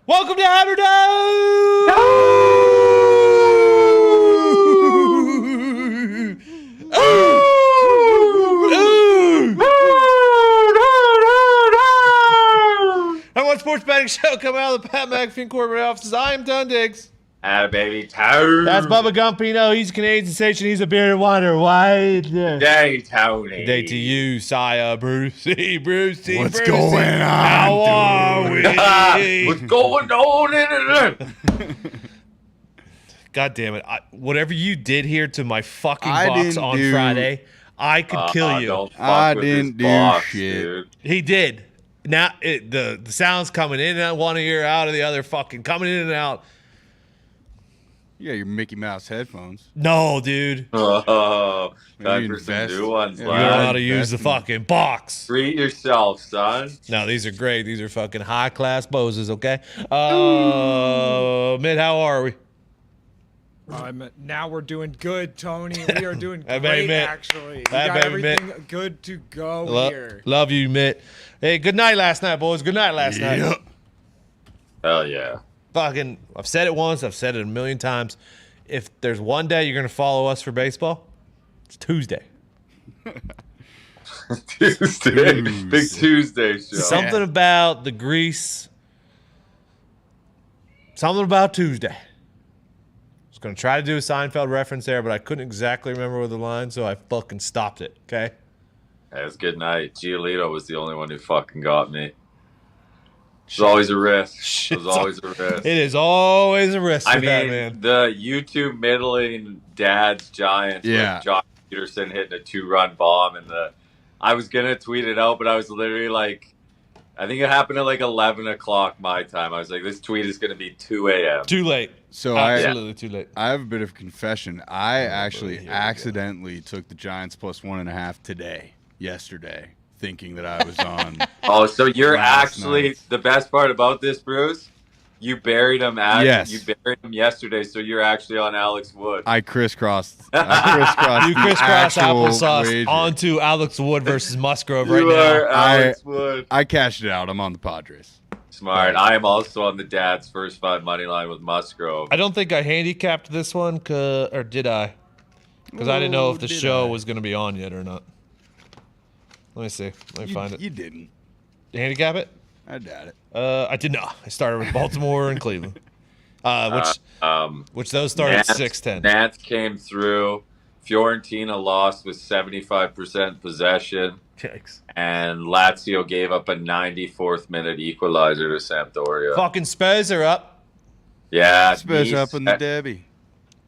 Welcome to Hammer Dahn! Number one sports betting show coming out of the Pat McAfee corporate offices. I am Don Diggs. Baby Tony. That's Bubba Gumpino. He's a Canadian sensation. He's a bearded wonder. Why? Day Tony. Good day to you, Sire Brucey. Brucey. What's Brucey. going on, How are we? What's going on in it? God damn it. Whatever you did here to my fucking I box didn't on do- Friday, I could kill you. Don't fuck I with didn't this do box, shit. dude. He did. Now the sound's coming in and one ear, out of the other, fucking coming in and out. You got your Mickey Mouse headphones. No, dude. Oh, Maybe time for some invest. new ones, Yeah, You don't know lad. how to use the investment. fucking box. Treat yourself, son. No, these are great. These are fucking high class Boses, okay? Mid, how are we? Now we're doing good, Tony. We are doing Hey, great, baby, Mitt. actually. We Hey, got baby, Mitt. everything good to go here. Love you, Mitt. Hey, good night last night, boys. Good night last night. Yep. Hell yeah. Fucking, I've said it once. I've said it a million times. If there's one day you're going to follow us for baseball, it's Tuesday. Tuesday. Big Tuesday show. Something about the grease. Something about Tuesday. I was going to try to do a Seinfeld reference there, but I couldn't exactly remember the line, so I fucking stopped it, okay? It was good night. Giolito was the only one who fucking got me. It's always a risk. It was always a risk. It is always a risk I with that, mean, man. the YouTube middling dad's Giants Yeah. with Josh Peterson hitting a 2-run bomb, and I was gonna tweet it out, but I was literally like, I think it happened at like 11 o'clock my time. I was like, this tweet is gonna be 2 a.m. Too late. So Absolutely too late. I have a bit of confession. I actually here we go. accidentally took the Giants plus 1.5 yesterday, thinking that I was on. Oh, so you're Last actually night. the best part about this, Bruce. You buried him Yes. You buried him yesterday, so you're actually on Alex Wood. I crisscrossed. I You the crisscross actual applesauce wager. onto Alex Wood versus Musgrove right you are now. Alex Wood. I cashed it out. I'm on the Padres. Smart. I am also on the dad's first 5 money line with Musgrove. I don't think I handicapped this one, or did I? Because I didn't know if the did show I? was going to be on yet or not. Let me see. Let me find it. You didn't. Did you handicap it? I doubt it. I did not. I started with Baltimore and Cleveland. Which those started at 6-10. Nats came through. Fiorentina lost with 75% possession. Yikes. And Lazio gave up a 94th minute equalizer to Sampdoria. Fucking Spurs are up. Yeah. Spurs Nice. up in the Derby.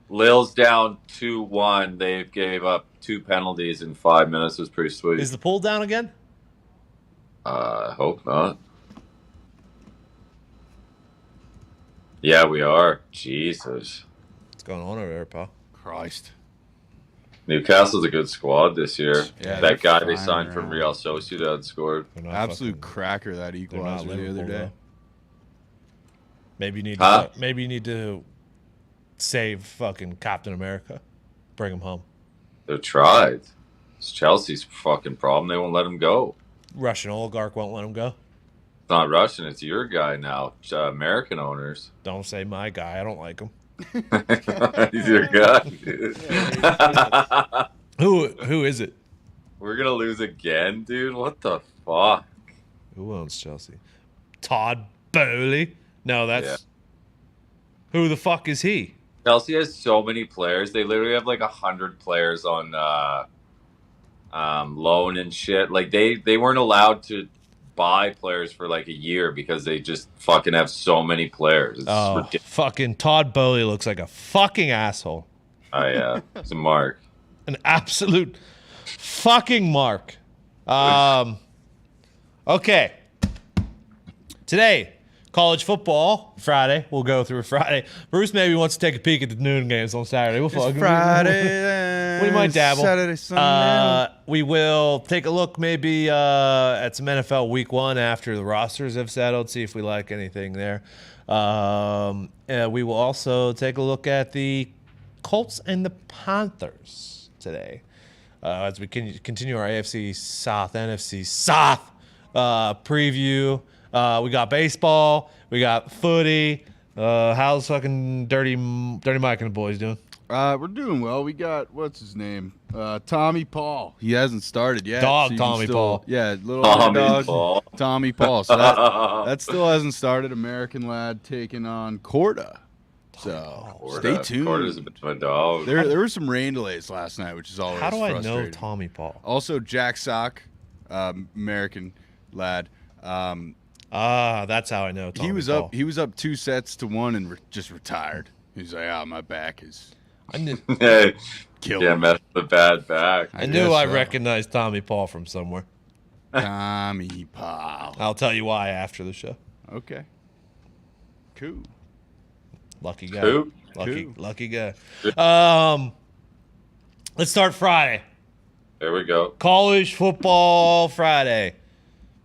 Lille's down 2-1. They gave up 2 penalties in 5 minutes. It was pretty sweet. Is the pool down again? I hope not. Yeah, we are. Jesus. What's going on over there, pal? Christ. Newcastle's a good squad this year. Yeah, they're that guy they flying signed from around. Real Sociedad scored. They're not Absolute fucking- cracker, that they're not equalizer the Liverpool, other day. though. Maybe you need Huh? to, maybe you need to save fucking Captain America. Bring him home. They tried. It's Chelsea's fucking problem. They won't let him go. Russian oligarch won't let him go. It's not Russian. It's your guy now. American owners. Don't say my guy. I don't like him. He's your guy. Dude. Who is it? We're gonna lose again, dude. What the fuck? Who owns Chelsea? Todd Bowley? No, that's Yeah. who the fuck is he? Chelsea has so many players. They literally have like 100 players on loan and shit. Like they weren't allowed to buy players for like a year because they just fucking have so many players. It's Oh, ridiculous. fucking Todd Bowley looks like a fucking asshole. It's a mark. An absolute fucking mark. Okay. Today, college football Friday. We'll go through Friday. Bruce maybe wants to take a peek at the noon games on Saturday. We'll fucking Friday. We might dabble. Saturday, Sunday. We will take a look maybe at some NFL Week 1 after the rosters have settled, see if we like anything there. We will also take a look at the Colts and the Panthers today. as we continue our AFC South, NFC South preview. We got baseball. We got footy. How's fucking Dirty Mike and the boys doing? We're doing well. We got, what's his name? Tommy Paul. He hasn't started yet. Dog so Tommy Paul. Yeah, little Tommy dog. Paul. Tommy Paul. So that still hasn't started. American lad taking on Corda. So stay tuned. Corda's a bit of a dog. There were some rain delays last night, which is always How do I frustrating. know Tommy Paul? Also, Jack Sock, American lad. That's how I know Tommy He was Paul. up 2 sets to 1 and just retired. He's like, my back is I knew, killing. Yeah, mess with the bad back. I knew guess I so. recognized Tommy Paul from somewhere. Tommy Paul. I'll tell you why after the show. Okay. Cool. Lucky guy. Who? Lucky guy. Let's start Friday. There we go. College football Friday.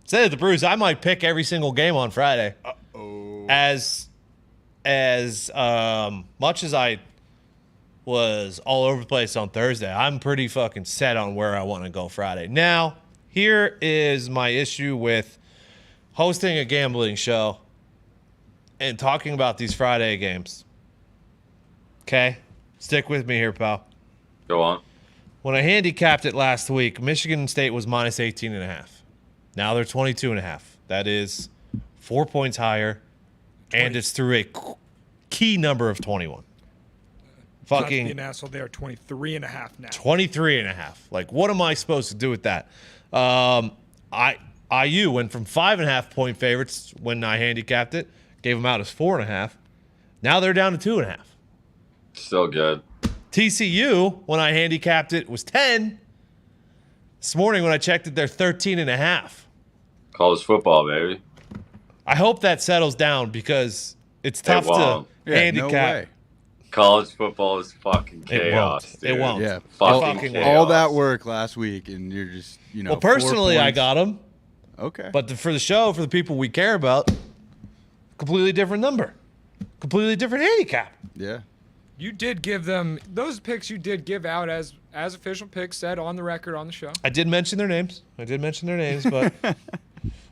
Say it to Bruce, I might pick every single game on Friday. Oh. As much as I was all over the place on Thursday, I'm pretty fucking set on where I want to go Friday. Now, here is my issue with hosting a gambling show and talking about these Friday games. Okay? Stick with me here, pal. Go on. When I handicapped it last week, Michigan State was minus 18.5. Now they're 22.5. That is 4 points higher, and it's through a key number of 21. Not to Fucking be an asshole, they are 23.5 now. 23.5. Like, what am I supposed to do with that? IU went from 5.5 point favorites when I handicapped it, gave them out as 4.5. Now they're down to 2.5. Still good. TCU, when I handicapped it, was 10. This morning when I checked it, they're 13.5. College football, baby. I hope that settles down because it's tough to won't. Yeah, handicap. no way. College football is fucking It chaos. won't. Dude. It won't. Yeah. Fucking All- chaos. All that work last week, and you're just, Well, 4 personally, I points. got them, Okay. but for the show, for the people we care about, completely different number, completely different handicap. yeah. You did give them those picks. You did give out as official picks, said on the record on the show. I did mention their names. But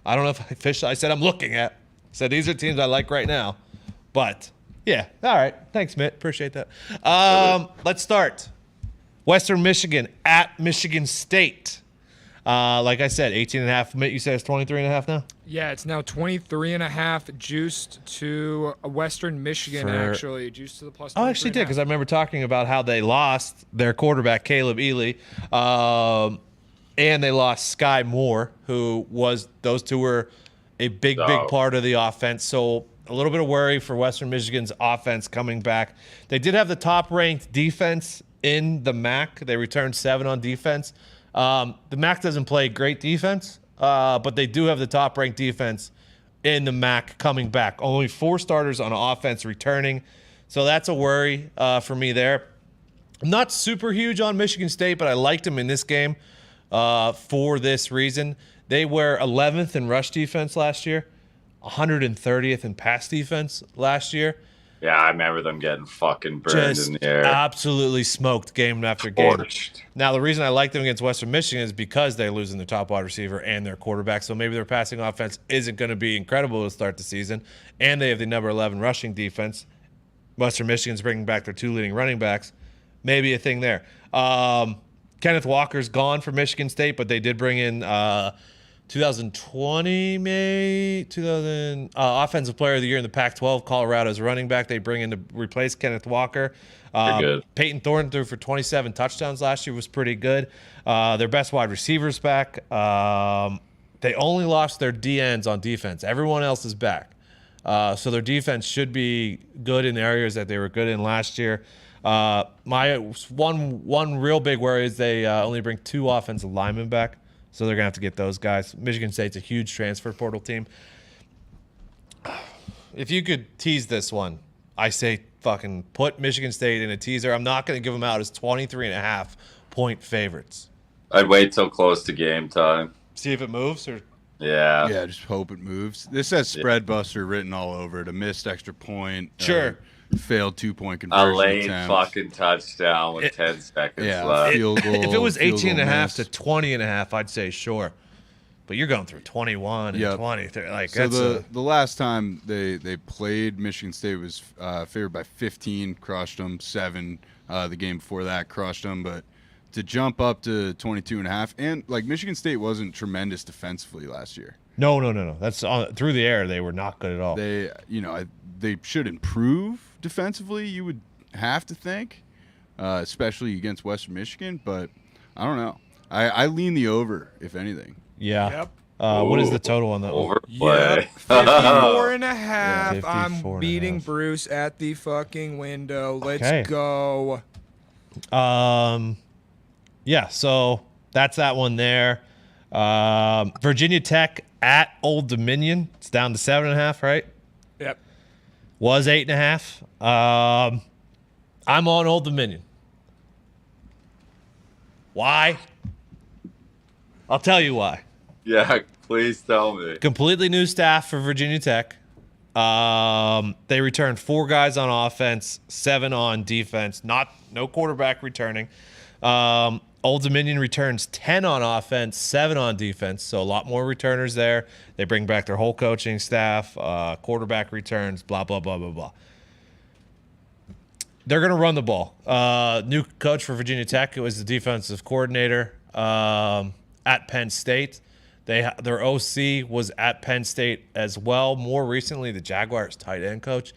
I don't know if I officially. I said I'm looking at. Said these are teams I like right now, but yeah. All right. Thanks, Mitt. Appreciate that. Let's start. Western Michigan at Michigan State. Like I said, 18.5. Mitt, you said it's 23.5 now. Yeah, it's now 23.5, juiced to Western Michigan. Actually, juiced to the plus. I actually did 23.5. because I remember talking about how they lost their quarterback Caleb Ely, and they lost Sky Moore, who was those two were a big part of the offense. So a little bit of worry for Western Michigan's offense coming back. They did have the top-ranked defense in the MAC. They returned 7 on defense. The MAC doesn't play great defense, but they do have the top-ranked defense in the MAC coming back. Only 4 starters on offense returning, so that's a worry for me there. I'm not super huge on Michigan State, but I liked them in this game for this reason. They were 11th in rush defense last year, 130th in pass defense last year. Yeah, I remember them getting fucking burned Just in the air. absolutely smoked game after game. Torched. Now, the reason I like them against Western Michigan is because they're losing their top wide receiver and their quarterback, so maybe their passing offense isn't going to be incredible to start the season, and they have the number 11 rushing defense. Western Michigan's bringing back their 2 leading running backs. Maybe a thing there. Kenneth Walker's gone for Michigan State, but they did bring in 2020 Offensive Player of the Year in the Pac-12, Colorado's running back. They bring in to replace Kenneth Walker. Good. Peyton Thornton threw for 27 touchdowns last year, was pretty good. Their best wide receivers back. They only lost their DNs on defense. Everyone else is back. So their defense should be good in the areas that they were good in last year. My one real big worry is they only bring 2 offensive linemen back. So they're going to have to get those guys. Michigan State's a huge transfer portal team. If you could tease this one, I say fucking put Michigan State in a teaser. I'm not going to give them out as 23.5 point favorites. I'd wait till close to game time. See if it moves or Yeah. Just hope it moves. This has spread buster written all over it. A missed extra point. Sure. failed 2-point A conversion late attempt. fucking touchdown with 10 seconds left. Field goal. If it was field 18 and a goal half miss. to 20 and a half, I'd say sure. But you're going through 21 and Yep. 20. Like, So that's the last time they played, Michigan State was favored by 15, crushed them. 7 the game before that, crushed them. But to jump up to 22 and a half, and like Michigan State wasn't tremendous defensively last year. No. That's through the air. They were not good at all. They they should improve defensively. You would have to think, especially against Western Michigan. But I don't know. I lean the over, if anything. Yeah. Yep. What is the total on that? Overplay. Yep, 54 and a half. Yeah, 54 I'm and a beating half. Bruce at the fucking window. Let's Okay. go. Yeah, so that's that one there. Virginia Tech at Old Dominion. It's down to 7.5, right? Yep. Was 8.5. I'm on Old Dominion. Why? I'll tell you why. Yeah, please tell me. Completely new staff for Virginia Tech. They returned 4 guys on offense, 7 on defense. No quarterback returning. Old Dominion returns 10 on offense, 7 on defense. So a lot more returners there. They bring back their whole coaching staff. Quarterback returns. Blah blah blah blah blah. They're going to run the ball. New coach for Virginia Tech. It was the defensive coordinator at Penn State. Their OC was at Penn State as well. More recently, the Jaguars tight end coach.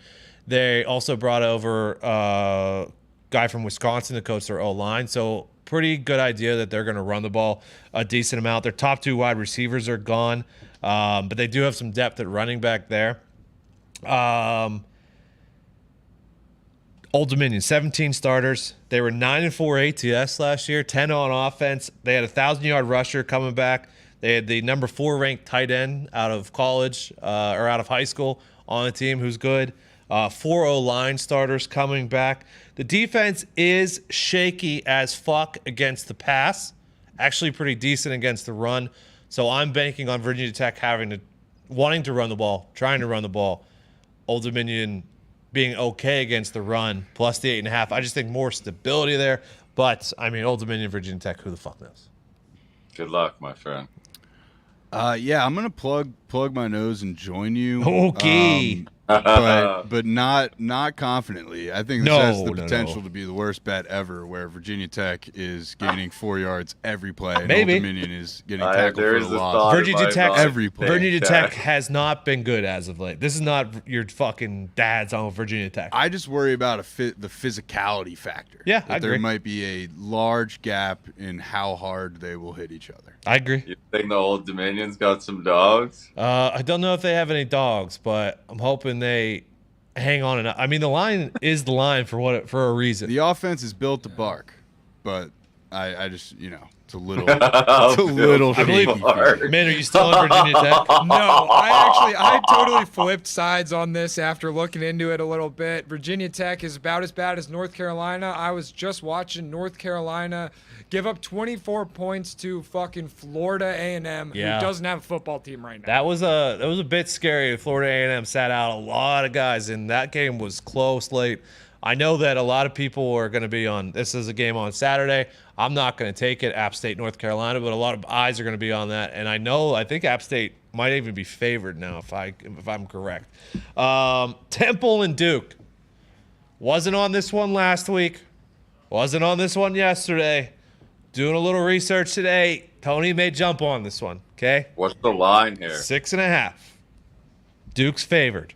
They also brought over a guy from Wisconsin to coach their O-line. So pretty good idea that they're going to run the ball a decent amount. Their top 2 wide receivers are gone, but they do have some depth at running back there. Old Dominion, 17 starters. They were 9-4 ATS last year, 10 on offense. They had a 1,000-yard rusher coming back. They had the number 4 ranked tight end out of college or out of high school on the team who's good. 4 O-line starters coming back. The defense is shaky as fuck against the pass. Actually pretty decent against the run. So I'm banking on Virginia Tech wanting to run the ball, trying to run the ball. Old Dominion being okay against the run, plus the 8.5. I just think more stability there. But, I mean, Old Dominion, Virginia Tech, who the fuck knows? Good luck, my friend. Yeah, I'm gonna plug my nose and join you. Okay. But not confidently. I think this has the No. potential to be the worst bet ever, where Virginia Tech is gaining 4 yards every play, and Maybe. Old Dominion is getting There tackled for a is a loss. thought in Virginia my Tech, mind. Every play. Virginia Tech has not been good as of late. This is not your fucking dad's on Virginia Tech. I just worry about the physicality factor. Yeah, that I there agree. might be a large gap in how hard they will hit each other. I agree. You think the Old Dominion's got some dogs? I don't know if they have any dogs, but I'm hoping they hang on enough. I mean, the line is the line for a reason. The offense is built to bark, but I just it's a little it's a little I believe- shaky. Bark. Man, are you still on Virginia Tech? No, I totally flipped sides on this after looking into it a little bit. Virginia Tech is about as bad as North Carolina. I was just watching North Carolina give up 24 points to fucking Florida A&M, Yeah. who doesn't have a football team right now. That was a bit scary. Florida A&M sat out a lot of guys, and that game was close late. I know that a lot of people are going to be on. This is a game on Saturday. I'm not going to take it, App State, North Carolina, but a lot of eyes are going to be on that. And I think App State might even be favored now, if I'm correct. Temple and Duke wasn't on this one last week. Wasn't on this one yesterday. Doing a little research today. Tony may jump on this one. Okay. What's the line here? 6.5. Duke's favored.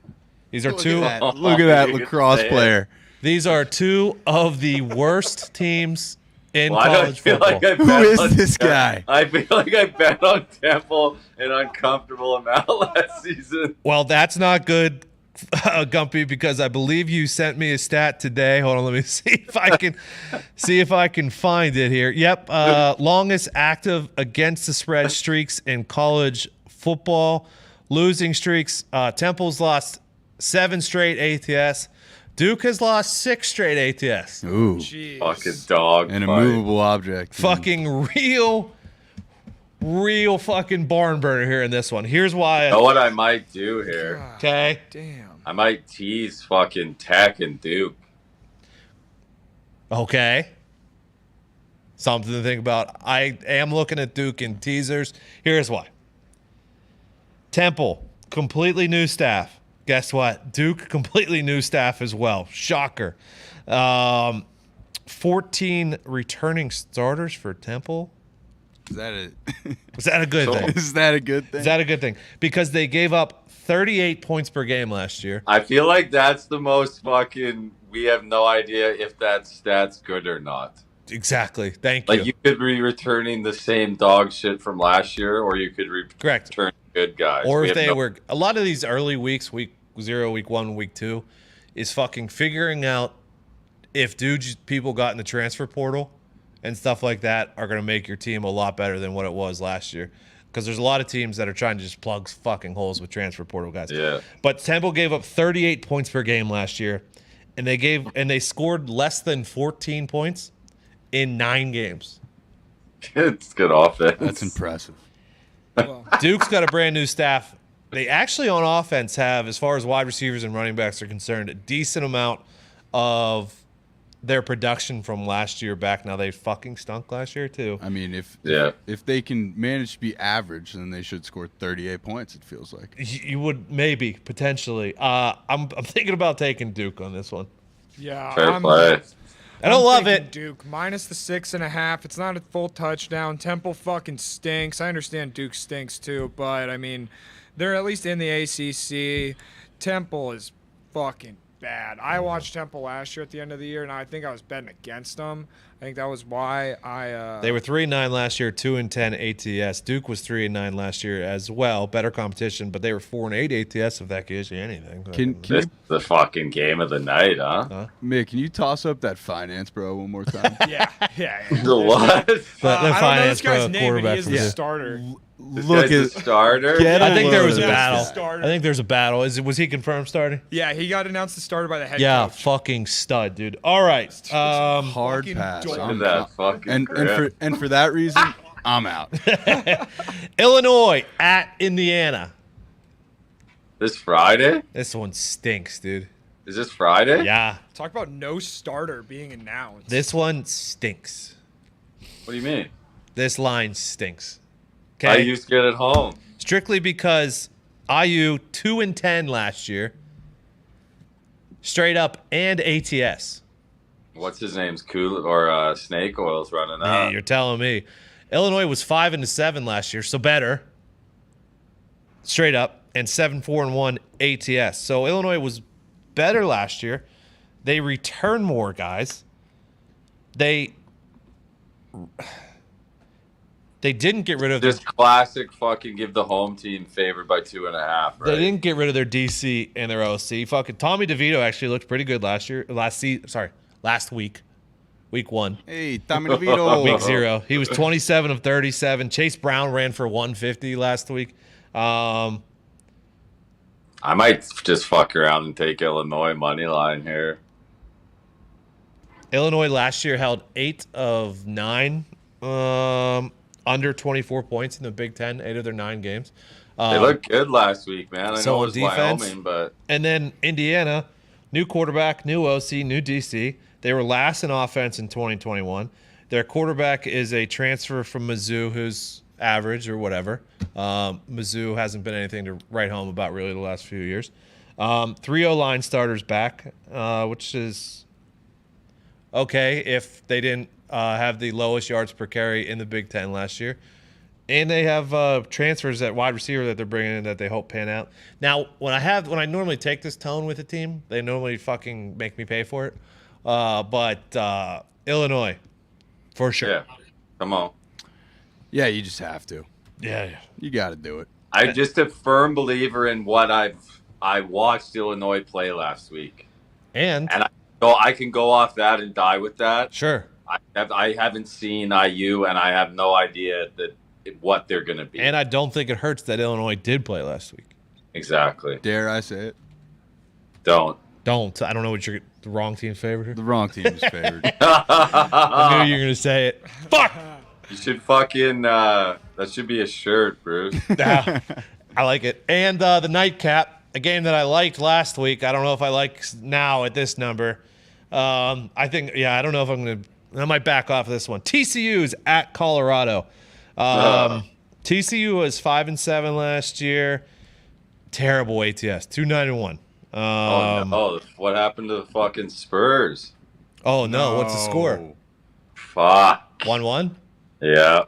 These are two. Look at that You can lacrosse say it. player. These are 2 of the worst teams in Why do I college feel football. like I Who bet is on this guy? I feel like I bet on Temple an uncomfortable amount last season. Well, that's not good, Gumpy, because I believe you sent me a stat today. Hold on, let me see if I can find it here. Yep, longest active against the spread streaks in college football. Losing streaks. Temple's lost 7 straight ATS. Duke has lost 6 straight ATS. Ooh, Jeez. Fucking dog. an fight. immovable object. Fucking real fucking barn burner here in this one. Here's why. Know what I might do here? God Okay. damn. I might tease fucking Tech and Duke. Okay. Something to think about. I am looking at Duke in teasers. Here's why. Temple, completely new staff. Guess what? Duke, completely new staff as well. Shocker. 14 returning starters for Temple. Is that a Is that a good thing? Is that a good thing? Is that a good thing? Because they gave up 38 points per game last year. I feel like that's the most fucking. We have no idea if that stat's good or not. Exactly. Thank you. Like you could be returning the same dog shit from last year, or you could Correct. return good guys. Or if they were a lot of these early weeks, week 0, week 1, week 2, is fucking figuring out if people got in the transfer portal and stuff like that are going to make your team a lot better than what it was last year. Because there's a lot of teams that are trying to just plug fucking holes with transfer portal guys. Yeah. But Temple gave up 38 points per game last year, and they scored less than 14 points in 9 games. It's good offense. That's impressive. Well, Duke's got a brand new staff. They actually on offense have, as far as wide receivers and running backs are concerned, a decent amount of their production from last year back. Now they fucking stunk last year too. I mean, if they can manage to be average, then they should score 38 points. It feels like. You would maybe potentially. I'm thinking about taking Duke on this one. yeah, Fair play. I don't love taking it. Duke minus the 6.5. It's not a full touchdown. Temple fucking stinks. I understand Duke stinks too, but I mean, they're at least in the ACC. Temple is fucking bad. I watched Temple last year at the end of the year, and I think I was betting against them. I think that was why I. They were 3-9 last year, 2-10 ATS. Duke was 3-9 last year as well. Better competition, but they were 4-8 ATS. If that gives you anything. Can This you, is the fucking game of the night, huh? Mick, can you toss up that finance, bro, one more time? yeah. The what? The I don't know finance this guy's pro name, but quarterback he is for the Duke. starter. This Look guy's the starter. Get I think there was a That's battle. the starter. I think there's a battle. Was he confirmed starting? Yeah, he got announced the starter by the head Yeah, coach. fucking stud, dude. All right. Hard fucking pass. dork. Look I'm at that out. fucking grip. and for that reason, I'm out. Illinois at Indiana. This Friday? This one stinks, dude. Is this Friday? Yeah, Talk about no starter being announced. this one stinks. What do you mean? This line stinks. I Okay, used to get it home. strictly because IU 2-10 last year, straight up, and ATS. What's his name's Cool or Snake Oil's running Hey, out? you're telling me. Illinois was 5-7 last year, so better. Straight up, and 7-4-1 ATS. So Illinois was better last year. They return more guys. They didn't get rid of Just classic fucking give the home team favored by 2.5, right? They didn't get rid of their DC and their OC. Fucking Tommy DeVito actually looked pretty good last week. Week 1. Hey, Tommy DeVito. Week 0. He was 27 of 37. Chase Brown ran for 150 last week. I might just fuck around and take Illinois money line here. Illinois last year held 8 of 9 under 24 points in the Big Ten, 8 of their 9 games. They looked good last week, man. I so know on it was defense- Wyoming, but And then Indiana, new quarterback, new OC, new DC. They were last in offense in 2021. Their quarterback is a transfer from Mizzou who's average or whatever. Mizzou hasn't been anything to write home about really the last few years. 3 O-line starters back, which is okay if they didn't have the lowest yards per carry in the Big Ten last year. And they have transfers at wide receiver that they're bringing in that they hope pan out. Now, when I normally take this tone with a team, they normally fucking make me pay for it. But Illinois, for sure. yeah, come on. Yeah, you just have to. Yeah. You got to do it. I'm just a firm believer in what I watched Illinois play last week, And and I can go off that and die with that. sure. I haven't seen IU, and I have no idea what they're going to be. And I don't think it hurts that Illinois did play last week. Exactly. Dare I say it? Don't. I don't know what the wrong team's favorite here. The wrong team is favored. I knew you were going to say it. Fuck! You should fucking. That should be a shirt, Bruce. Nah, I like it. And the nightcap, a game that I liked last week. I don't know if I like now at this number. I think, I don't know if I might back off this one. TCU's at Colorado. TCU was 5-7 last year. Terrible ATS, 291. What happened to the fucking Spurs? Oh no, what's the score? Fuck. 1-1. Yeah.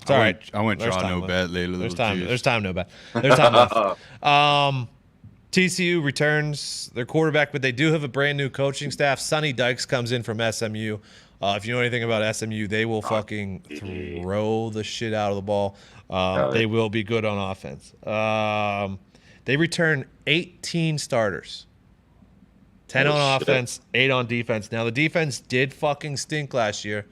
It's all right. I went There's draw time no left. bet later. There's time, no bet. There's time left. TCU returns their quarterback, but they do have a brand new coaching staff. Sonny Dykes comes in from SMU. If you know anything about SMU, they will fucking throw the shit out of the ball. They will be good on offense. They return 18 starters. 10 on offense, 8 on defense. Now, the defense did fucking stink last year,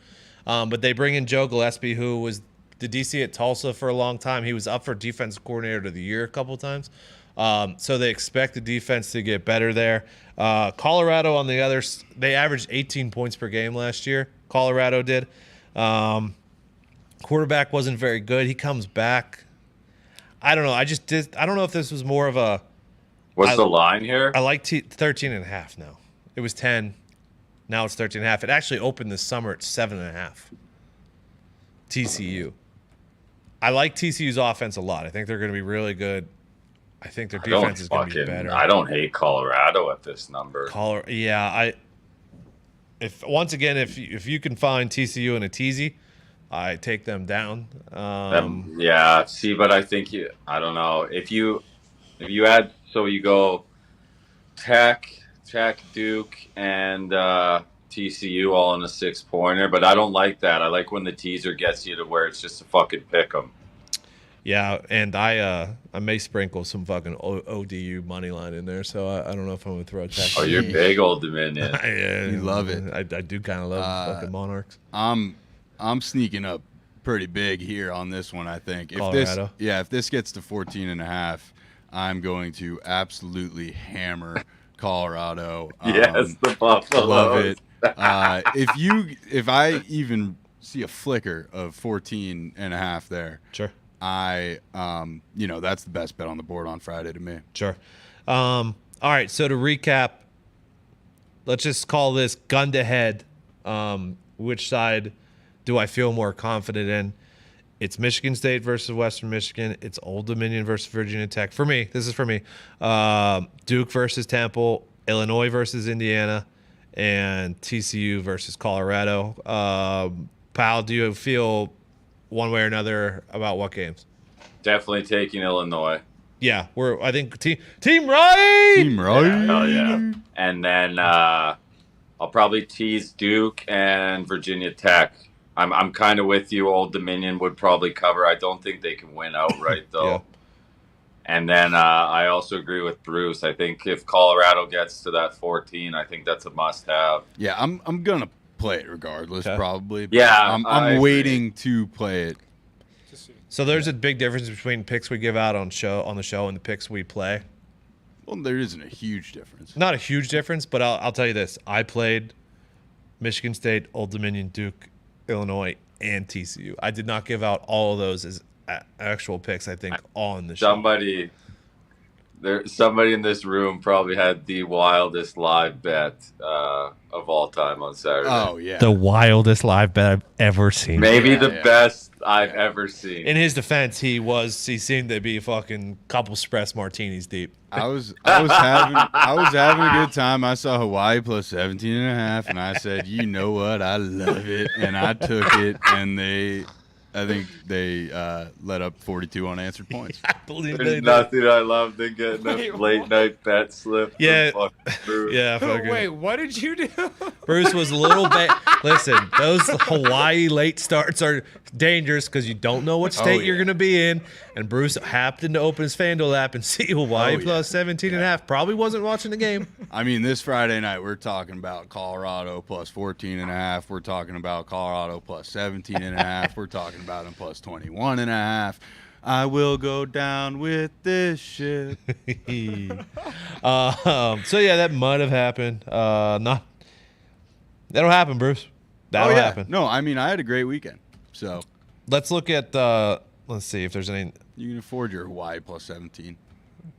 but they bring in Joe Gillespie, who was the DC at Tulsa for a long time. He was up for defensive coordinator of the year a couple times. So they expect the defense to get better there. Colorado on the others, they averaged 18 points per game last year. Colorado did. Quarterback wasn't very good. He comes back. I don't know. I don't know if this was more of a. What's the line here? I like 13.5 now. It was 10. Now it's 13.5. It actually opened this summer at 7.5. TCU. I like TCU's offense a lot. I think they're going to be really good. I think their defense is going to be better. I don't hate Colorado at this number. If you can find TCU and a teasy, I take them down. But I think I don't know if you add, so you go Tech, Duke, and TCU all in a 6-pointer, but I don't like that. I like when the teaser gets you to where it's just a fucking pick 'em. Yeah, and I may sprinkle some fucking ODU money line in there, so I don't know if I'm gonna throw a Tech. Oh, you're big, Old Dominion. You love it. I do kind of love fucking Monarchs. I'm sneaking up pretty big here on this one. I think Colorado. if this gets to 14.5, I'm going to absolutely hammer Colorado. Yes, the Buffalo. Love it. If I even see a flicker of 14.5 there, Sure. That's the best bet on the board on Friday to me. Sure. All right. So to recap, let's just call this gun to head. Which side do I feel more confident in? It's Michigan State versus Western Michigan. It's Old Dominion versus Virginia Tech. For me, this is for me. Duke versus Temple, Illinois versus Indiana, and TCU versus Colorado. Pal, do you feel one way or another about what games? Definitely taking Illinois. Yeah, I think team right. Team right. Hell yeah. And then I'll probably tease Duke and Virginia Tech. I'm kind of with you. Old Dominion would probably cover. I don't think they can win outright though. Yeah. And then I also agree with Bruce. I think if Colorado gets to that 14, I think that's a must-have. Yeah, I'm gonna play it regardless, probably. Yeah, I'm waiting to play it. So there's a big difference between picks we give out on the show and the picks we play. Well, there isn't a huge difference. Not a huge difference, but I'll tell you this: I played Michigan State, Old Dominion, Duke, Illinois, and TCU. I did not give out all of those as actual picks. I think on the show. Somebody in this room probably had the wildest live bet of all time on Saturday. Oh yeah, the wildest live bet I've ever seen. Maybe the best I've ever seen. In his defense, he seemed to be fucking couple espresso martinis deep. I was having a good time. I saw Hawaii plus 17.5, and I said, you know what, I love it, and I took it, and I think they let up 42 unanswered points. I believe There's nothing I love than getting a late night bet slip. Yeah, Bruce. yeah. Fucking. Wait, what did you do? Bruce was a little bit. Listen, those Hawaii late starts are dangerous because you don't know what state you're going to be in. And Bruce happened to open his FanDuel app and see Hawaii plus 17.5. Probably wasn't watching the game. I mean, this Friday night, we're talking about Colorado plus 14.5. We're talking about Colorado plus 17.5. We're talking about them plus 21.5. I will go down with this ship. So yeah, that might have happened. That'll happen, Bruce. That'll happen. No, I mean, I had a great weekend. So let's look at. Let's see if there's any. You can afford your Hawaii plus 17.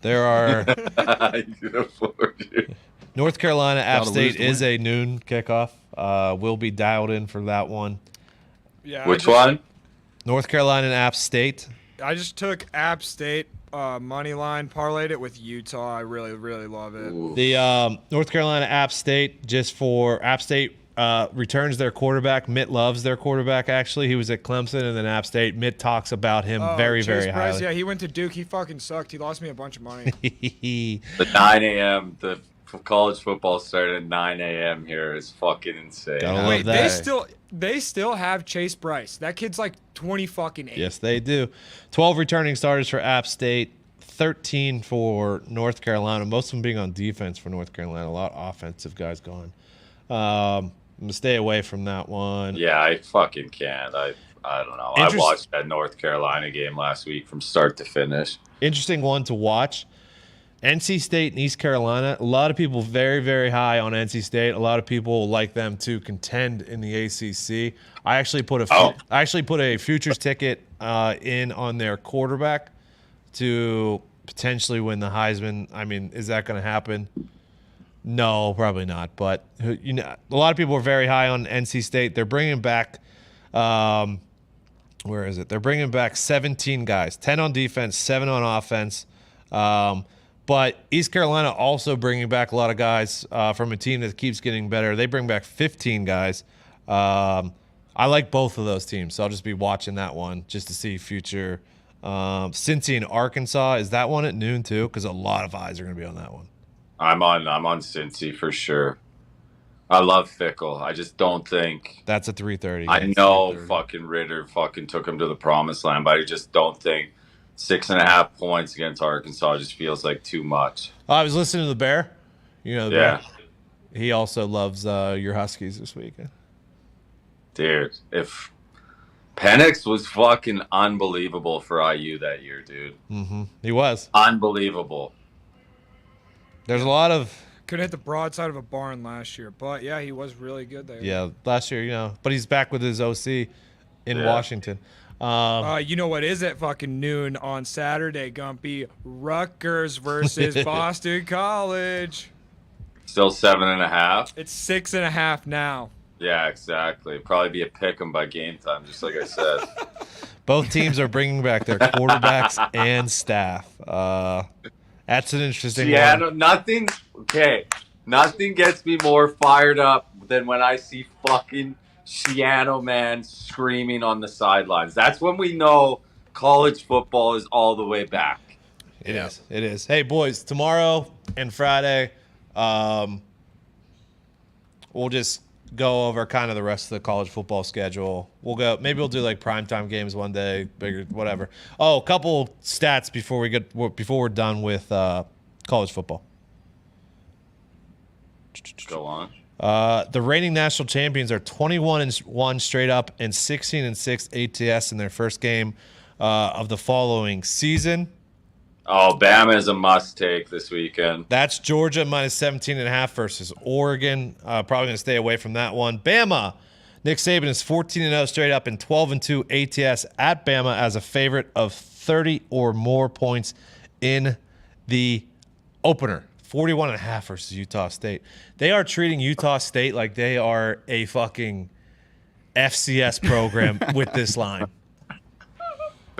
There are You can afford it. North Carolina App Gotta lose State to is win. a noon kickoff. We'll be dialed in for that one. Yeah. Which one? North Carolina and App State. I just took App State money line, parlayed it with Utah. I really, really love it. Ooh. The North Carolina App State, just for App State returns their quarterback. Mitt loves their quarterback, actually. He was at Clemson and then App State. Mitt talks about him very, Chase very Bryce, highly. yeah, he went to Duke. He fucking sucked. He lost me a bunch of money. The 9 a.m. The college football started at 9 a.m. here is fucking insane. Gotta love Wait, that. they still have Chase Bryce. That kid's like 20 fucking 8. Yes, they do. 12 returning starters for App State, 13 for North Carolina, most of them being on defense for North Carolina. A lot of offensive guys gone. I'm going to stay away from that one. Yeah, I fucking can't. I don't know. I watched that North Carolina game last week from start to finish. Interesting one to watch. NC State and East Carolina. A lot of people very, very high on NC State. A lot of people like them to contend in the ACC. I actually put a futures ticket in on their quarterback to potentially win the Heisman. I mean, is that going to happen? No, probably not. But you know, a lot of people are very high on NC State. They're bringing back. Where is it? They're bringing back 17 guys, 10 on defense, 7 on offense. But East Carolina also bringing back a lot of guys from a team that keeps getting better. They bring back 15 guys. I like both of those teams, so I'll just be watching that one just to see future. Cincy and Arkansas, is that one at noon too? Because a lot of eyes are going to be on that one. I'm on Cincy for sure. I love Fickle. I just don't think That's a 3:30. I know fucking Ritter fucking took him to the promised land, but I just don't think 6.5 points against Arkansas just feels like too much. I was listening to the Bear. You know, the Yeah. Bear. He also loves your Huskies this weekend. Dude, if Penix was fucking unbelievable for IU that year, dude. Mm-hmm. He was. Unbelievable. There's a lot of Couldn't hit the broadside of a barn last year, but yeah, he was really good there. last year, you know, but he's back with his OC in Yeah. Washington. You know what is at fucking noon on Saturday, Gumpy? Rutgers versus Boston College. Still 7.5. It's 6.5 now. Yeah, exactly. Probably be a pick 'em by game time, just like I said. Both teams are bringing back their quarterbacks and staff. That's an interesting one. Nothing gets me more fired up than when I see fucking Shiano man screaming on the sidelines. That's when we know college football is all the way back. It is. It is. Hey, boys, tomorrow and Friday, we'll just go over kind of the rest of the college football schedule. Maybe we'll do like primetime games one day, bigger, whatever. Oh, a couple stats before we're done with college football. Go on. The reigning national champions are 21-1 straight up and 16-6 ATS in their first game of the following season. Oh, Bama is a must-take this weekend. That's Georgia minus 17.5 versus Oregon. Probably going to stay away from that one. Bama. Nick Saban is 14-0 straight up and 12-2 ATS at Bama as a favorite of 30 or more points in the opener. 41.5 versus Utah State. They are treating Utah State like they are a fucking FCS program with this line.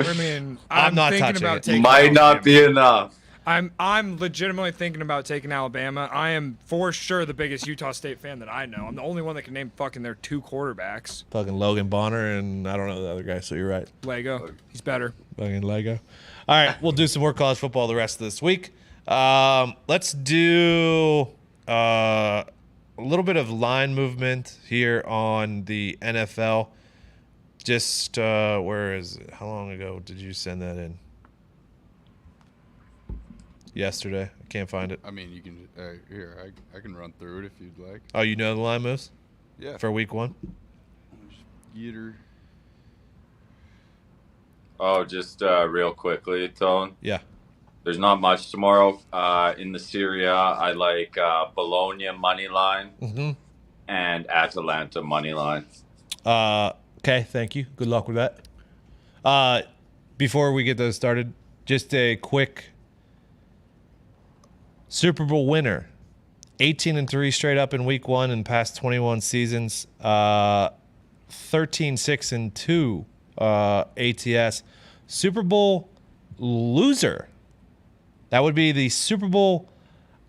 I mean, I'm not thinking touching about it. taking Might not Alabama. be enough. I'm legitimately thinking about taking Alabama. I am for sure the biggest Utah State fan that I know. I'm the only one that can name fucking their 2 quarterbacks. Fucking Logan Bonner and I don't know the other guy, so you're right. Lego, he's better. Fucking Lego. All right, we'll do some more college football the rest of this week. Let's do a little bit of line movement here on the NFL. Just where is it? How long ago did you send that in? Yesterday. I can't find it. I mean, you can here. I can run through it if you'd like. Oh, you know the line moves Yeah. for week 1? Geeter. Oh, just real quickly, Tone. Yeah. There's not much tomorrow in the Serie A. I like Bologna money line Mm-hmm. and Atalanta money line. Okay, thank you. Good luck with that. Before we get those started, just a quick Super Bowl winner, 18-3 straight up in week 1 in past 21 seasons. 13-6-2 ATS. Super Bowl loser. That would be the Super Bowl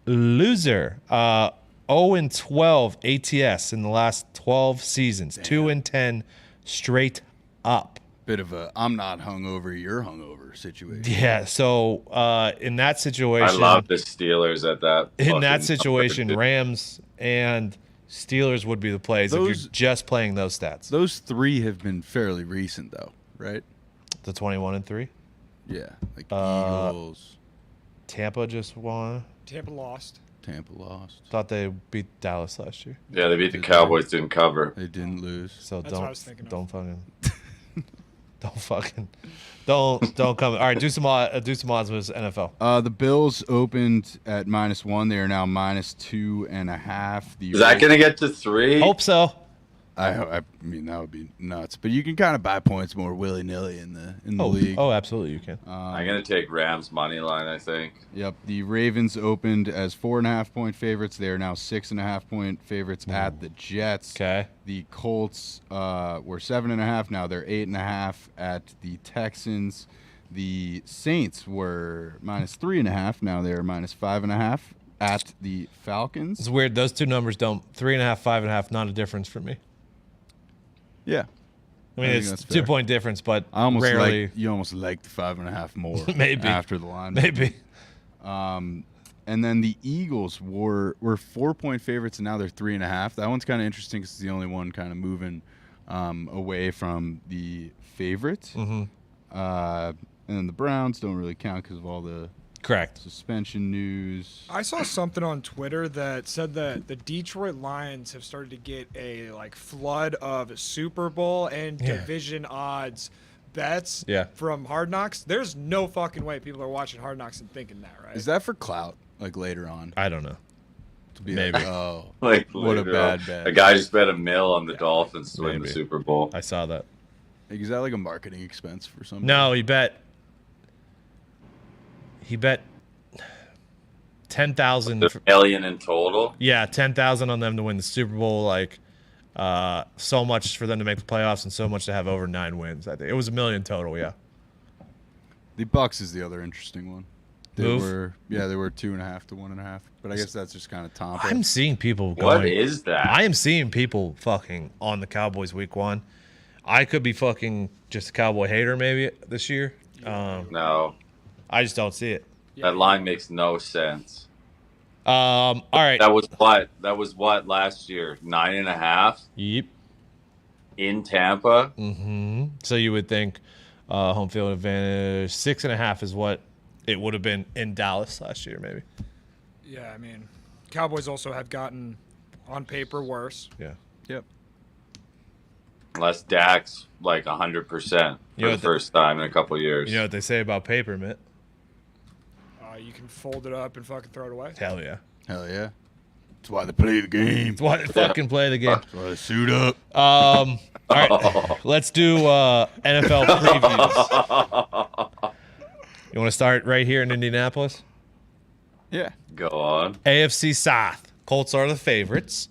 loser. 0-12 ATS in the last 12 seasons. 2-10 straight up. Bit of a I'm not hungover, you're hungover situation. Yeah. So in that situation, I love the Steelers at that. in that fucking situation, number, dude. Rams and Steelers would be the plays if Those- you're just playing those stats. Those 3 have been fairly recent, though, right? The 21-3. Yeah, like Uh, Eagles, Tampa just won. Tampa lost. Tampa lost. Thought they beat Dallas last year. Yeah, they beat the Cowboys, didn't cover. They didn't lose. So That's what I was thinking of. don't come. All right, do some odds with NFL. The Bills opened at -1. They are now -2.5. Is that going to get to 3? Hope so. I mean, that would be nuts. But you can kind of buy points more willy nilly in the league. Oh, absolutely, you can. I'm going to take Rams money line, I think. Yep. The Ravens opened as 4.5-point favorites. They are now 6.5-point favorites at the Jets. Okay. The Colts were 7.5. Now they're 8.5 at the Texans. The Saints were -3.5. Now they're -5.5 at the Falcons. It's weird. Those two numbers don't 3.5, 5.5. Not a difference for me. Yeah. I mean, think it's that's 2 fair. point difference, but I almost rarely. you almost liked the 5.5 more. Maybe. After the line. Maybe. And then the Eagles were 4-point favorites, and now they're 3.5. That one's kind of interesting because it's the only one kind of moving away from the favorite. Mm-hmm. And then the Browns don't really count because of all the Correct. suspension news. I saw something on Twitter that said that the Detroit Lions have started to get a flood of Super Bowl and Yeah. division odds bets Yeah. from Hard Knocks. There's no fucking way people are watching Hard Knocks and thinking that, right? Is that for clout? Like later on I don't know. to be Maybe. like, oh, Like, what a later bad on. bet. A guy just bet $1 million on the Dolphins to win the Maybe. Super Bowl. I saw that. Like, is that like a marketing expense for something? No, he bet 10,000. $1 million in total. Yeah, 10,000 on them to win the Super Bowl. So much for them to make the playoffs and so much to have over 9 wins. I think it was $1 million total. Yeah. The Bucks is the other interesting one. They Move? were 2.5 to 1.5, but I guess that's just kind of Tampa. I'm seeing people going. What is that? I am seeing people fucking on the Cowboys week 1. I could be fucking just a Cowboy hater maybe this year. No, I just don't see it. that line makes no sense. All right. That was what? That was what last year? 9.5 Yep. in Tampa. Mm-hmm. So you would think home field advantage 6.5 is what it would have been in Dallas last year, maybe. Yeah, I mean, Cowboys also have gotten on paper worse. Yeah. Yep. Unless Dak's like 100% for You know the what first time in a couple years. You know what they say about paper, Mitt? You can fold it up and fucking throw it away. Hell yeah. Hell yeah. That's why they play the game. That's why they fucking play the game. That's why they suit up. All right. Let's do NFL previews. You want to start right here in Indianapolis? Yeah. Go on. AFC South. Colts are the favorites.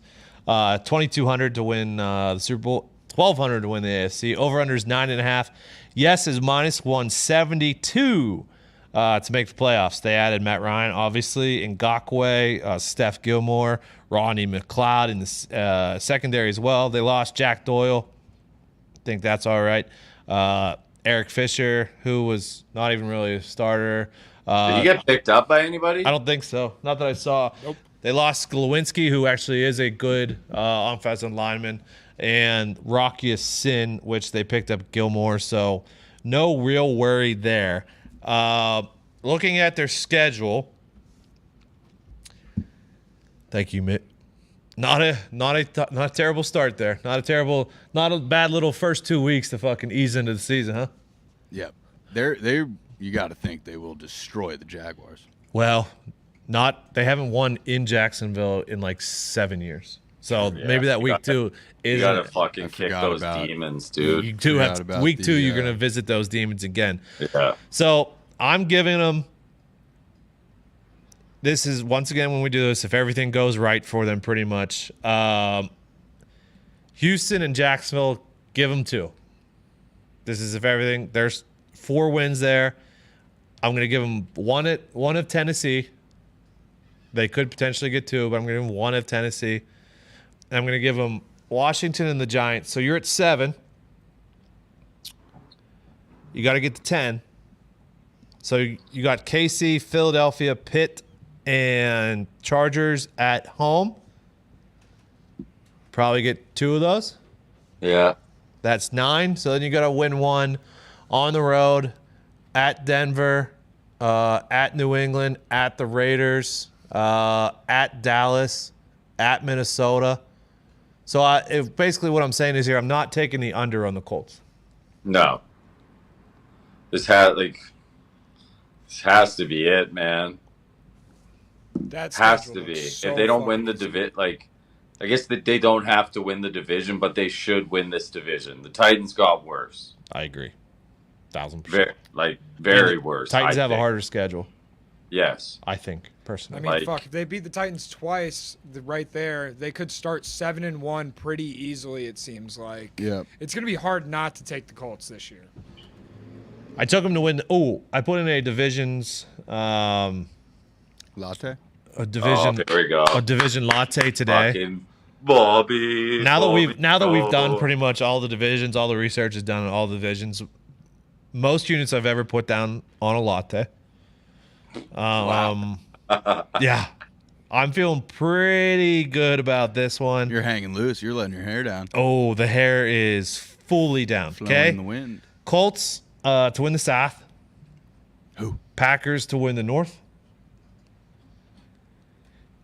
2,200 to win the Super Bowl. 1,200 to win the AFC. Over-under is 9.5. Yes is -172 to make the playoffs. They added Matt Ryan, obviously, Ngakoue, Steph Gilmore, Rodney McLeod in the secondary as well. They lost Jack Doyle. Think that's all right. Eric Fisher, who was not even really a starter. Did he get picked up by anybody? I don't think so. Not that I saw. Nope. They lost Glowinski, who actually is a good offensive lineman, and Rockius Sin, which they picked up Gilmore. So no real worry there. Looking at their schedule, thank you, Mitt. Not a terrible start there. Not a bad little first 2 weeks to fucking ease into the season, huh? Yep. They you got to think they will destroy the Jaguars. Well, they haven't won in Jacksonville in like 7 years. So Yeah, maybe that you week gotta- 2 You is gotta fucking I kick forgot those about- demons, dude. you do have Forgot about week the, 2 you're going to visit those demons again. Yeah. So, I'm giving them this is once again when we do this, if everything goes right for them, pretty much. Houston and Jacksonville, give them 2. This is if everything. There's 4 wins there. I'm going to give them one of Tennessee. They could potentially get 2, but I'm going to give them 1 of Tennessee. And I'm going to give them Washington and the Giants. So you're at 7. You got to get to 10. So you got KC, Philadelphia, Pitt, and Chargers at home. Probably get 2 of those. Yeah. That's 9. So then you got to win 1 on the road at Denver, at New England, at the Raiders, at Dallas, at Minnesota. So basically what I'm saying is here, I'm not taking the under on the Colts. No. This has to be it, man. That Has schedule to be. looks so If they don't win the fucking division, I guess that they don't have to win the division, but they should win this division. The Titans got worse. I agree. 1,000%. Very worse. Titans I have a think. harder schedule, Yes. I think, I personally. mean, fuck. If they beat the Titans twice, right there, they could start 7-1 pretty easily. It seems like. Yeah. It's gonna be hard not to take the Colts this year. I took them to win. I put in a divisions, Latte. a division, there we go. a division latte today. Fucking Bobby. Now that we've Bobby. done pretty much all the divisions, all the research is done on all the divisions. Most units I've ever put down on a latte. Yeah, I'm feeling pretty good about this one. You're hanging loose. You're letting your hair down. Oh, the hair is fully down. Flowing Okay, in the wind. Colts to win the South. Who? Packers to win the North.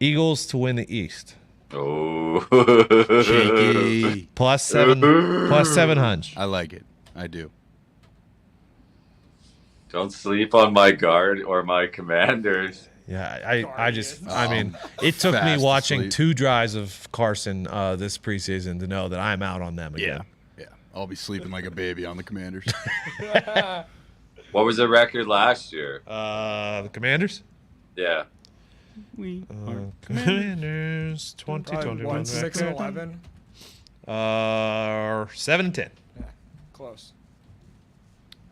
Eagles to win the East. Oh. Shaky. Plus 700. I like it. I do. Don't sleep on my guard or my commanders. Yeah, I mean, it took me Fast watching asleep. 2 drives of Carson this preseason to know that I'm out on them again. Yeah. I'll be sleeping like a baby on the Commanders. What was the record last year? The Commanders? Yeah. We Commanders, Probably 2021 won 6-11. 7-10. Close.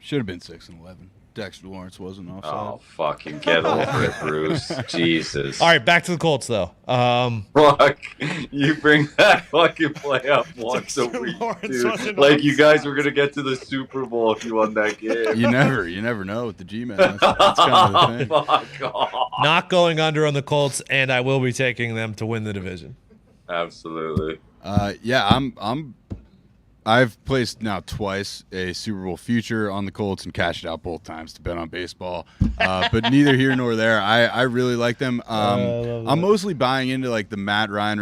should have been 6-11. Dexter Lawrence wasn't offside. Oh, fucking get over it, Bruce. Jesus. All right, back to the Colts though. Fuck. You bring that fucking play up once a week, Lawrence dude. wasn't Like you guys were gonna get to the Super Bowl if you won that game. You never know with the G-Man. That's kind of the thing. Fuck off. Not going under on the Colts, and I will be taking them to win the division. Absolutely. Yeah, I've placed now twice a Super Bowl future on the Colts and cashed it out both times to bet on baseball. But neither here nor there. I really like them. I'm mostly buying into like the Matt Ryan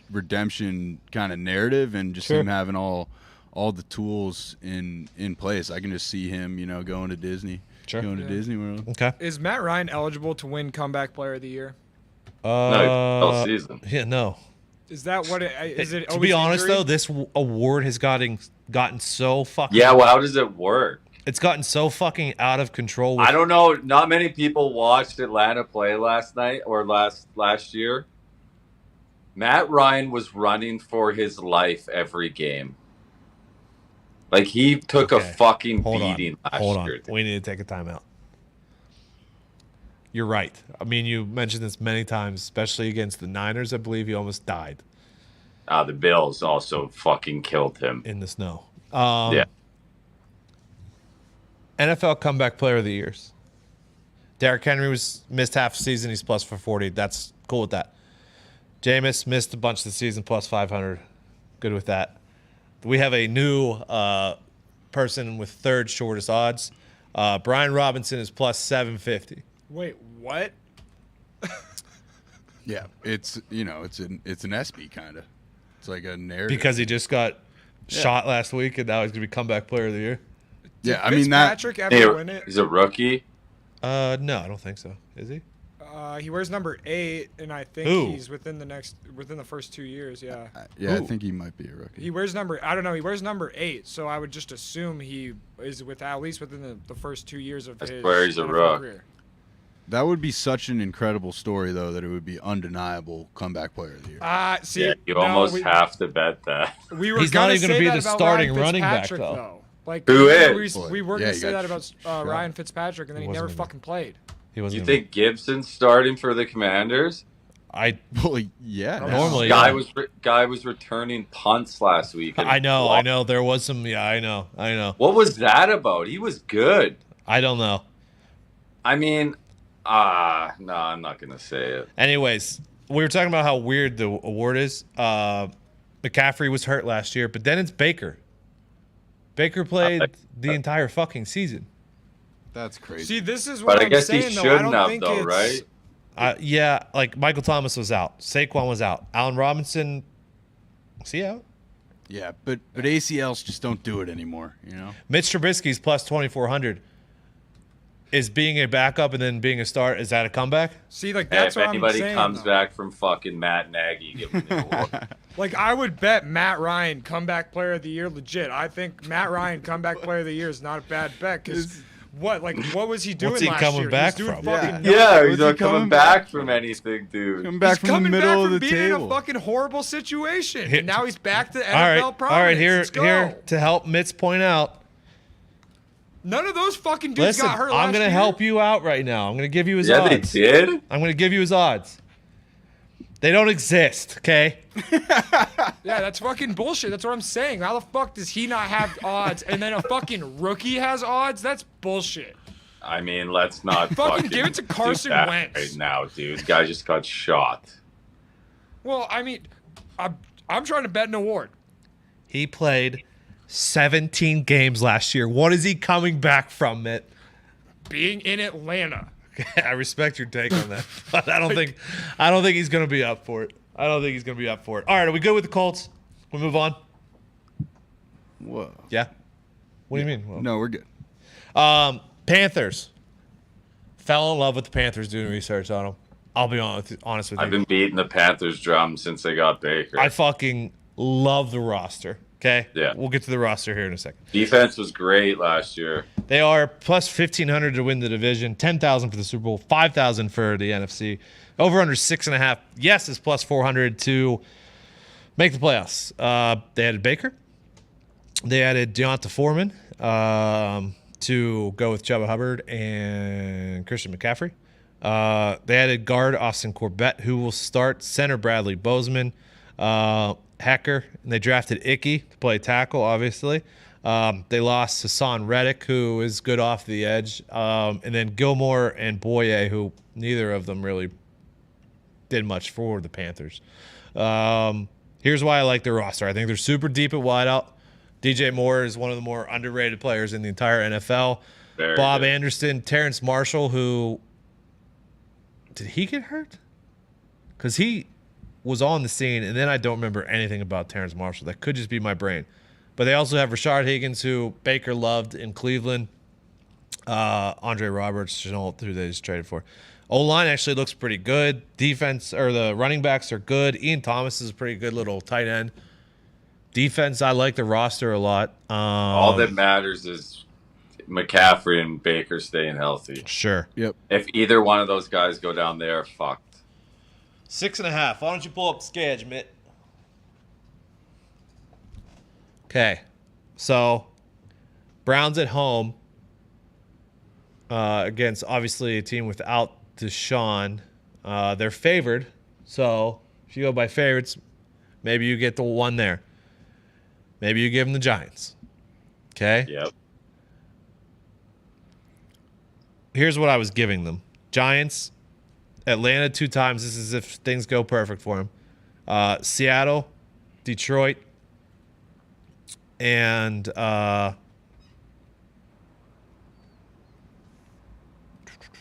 redemption kind of narrative and just him having all the tools in place. I can just see him, going to Disney. Going to Disney World. Okay. Is Matt Ryan eligible to win Comeback Player of the Year? No, all season. Yeah, no. Is that what it is? It To be always honest, injury? though, this award has gotten so fucking. Yeah, well, how does it work? It's gotten so fucking out of control. I don't know. Not many people watched Atlanta play last night or last year. Matt Ryan was running for his life every game. Like he took a fucking beating last year. We need to take a timeout. You're right. I mean, you mentioned this many times, especially against the Niners. I believe he almost died The Bills also fucking killed him. in the snow. Yeah. NFL comeback player of the years. Derrick Henry missed half the season. He's plus 440. That's cool with that. Jameis missed a bunch of the season, plus 500. Good with that. We have a new person with third shortest odds. Brian Robinson is plus 750. Wait, what? Yeah, it's it's an SB kind of. It's like a narrative. Because he just got shot last week, and now he's gonna be comeback player of the year. Yeah, I mean that. Patrick ever win it? He's a rookie. No, I don't think so. Is he? He wears number 8, and I think Who? he's within the first 2 years. Yeah. Yeah, I Ooh. think he might be a rookie. He wears I don't know. He wears number 8, so I would just assume he is at least within the first 2 years of I his swear he's a NFL rook. career. That would be such an incredible story, though, that it would be undeniable comeback player of the year. See, yeah, you almost have to bet that. We were He's not gonna even going say to be that the about starting Ryan running back, Fitzpatrick, though. Like, Who we were Yeah, gonna you say got that about Ryan Fitzpatrick, and then he never wasn't fucking played. He wasn't. You think Gibson's starting for the Commanders? Well, yeah. Normally, Guy yeah. was returning punts last week. I know. There was some. Yeah, I know. What was that about? He was good. I don't know. I mean, no, I'm not gonna say it. Anyways, we were talking about how weird the award is. McCaffrey was hurt last year, but then it's Baker. Baker played the entire fucking season. That's crazy. See, this is what But I I'm guess saying, he though. I shouldn't don't have, think though, it's, right? Yeah, like Michael Thomas was out. Saquon was out. Allen Robinson, was he out? Yeah, but ACLs just don't do it anymore, you know? Mitch Trubisky's plus 2,400. Is being a backup and then being a start, is that a comeback? See, like, Hey, that's if what anybody I'm saying, comes though. back from fucking Matt Nagy, give him the award. Like, I would bet Matt Ryan comeback player of the year legit. I think Matt Ryan comeback player of the year is not a bad bet because what was he doing What's he last coming year? back he was from? doing fucking Yeah, he's he not coming coming back from anything, dude. Come back He's from the coming middle back of the from being table. in a fucking horrible situation, Here- and now he's back to NFL All right, prominence. here Let's go. here to help Mitz point out. None of those fucking dudes Listen, got hurt I'm last gonna year. help you out right now. I'm gonna give you his Yeah, odds. they did. I'm gonna give you his odds. They don't exist, okay? Yeah, that's fucking bullshit. That's what I'm saying. How the fuck does he not have odds, and then a fucking rookie has odds? That's bullshit. I mean, let's not Fucking give it to do Carson that Wentz. right now, dude. This guy just got shot. Well, I mean, I'm trying to bet an award. He played 17 games last year. What is he coming back from, Mitt? Being in Atlanta. I respect your take on that, but I don't think he's gonna be up for it. I don't think he's gonna be up for it. All right, are we good with the Colts? We move on. Whoa. Yeah. What do you mean? Well, No, we're good. Panthers. Fell in love with the Panthers doing research on them. I'll be honest with you. I've been beating the Panthers drum since they got Baker. I fucking love the roster. Okay. Yeah. We'll get to the roster here in a second. Defense was great last year. They are plus 1,500 to win the division, 10,000 for the Super Bowl, 5,000 for the NFC. Over under 6.5. Yes, is plus 400 to make the playoffs. They added Baker. They added Deonta Foreman to go with Chuba Hubbard and Christian McCaffrey. They added guard Austin Corbett, who will start. Center Bradley Bozeman. Hecker, and they drafted Icky to play tackle, obviously. They lost Hassan Reddick, who is good off the edge. And then Gilmore and Boye, who neither of them really did much for the Panthers. Here's why I like their roster. I think they're super deep at wideout. DJ Moore is one of the more underrated players in the entire NFL. Very Bob good. Anderson, Terrence Marshall, who did he get hurt? Because he was on the scene, and then I don't remember anything about Terrence Marshall. That could just be my brain. But they also have Rashard Higgins, who Baker loved in Cleveland. Andre Roberts, who they just traded for. O-line actually looks pretty good. Defense, or the running backs are good. Ian Thomas is a pretty good little tight end. Defense, I like the roster a lot. All that matters is McCaffrey and Baker staying healthy. Sure. Yep. If either one of those guys go down there, fucked. 6.5. Why don't you pull up the sketch, Mitt? Okay. So, Browns at home against, obviously, a team without Deshaun. They're favored. So, if you go by favorites, maybe you get the one there. Maybe you give them the Giants. Okay? Yep. Here's what I was giving them. Giants, Atlanta 2 times. This is if things go perfect for them. Seattle, Detroit, and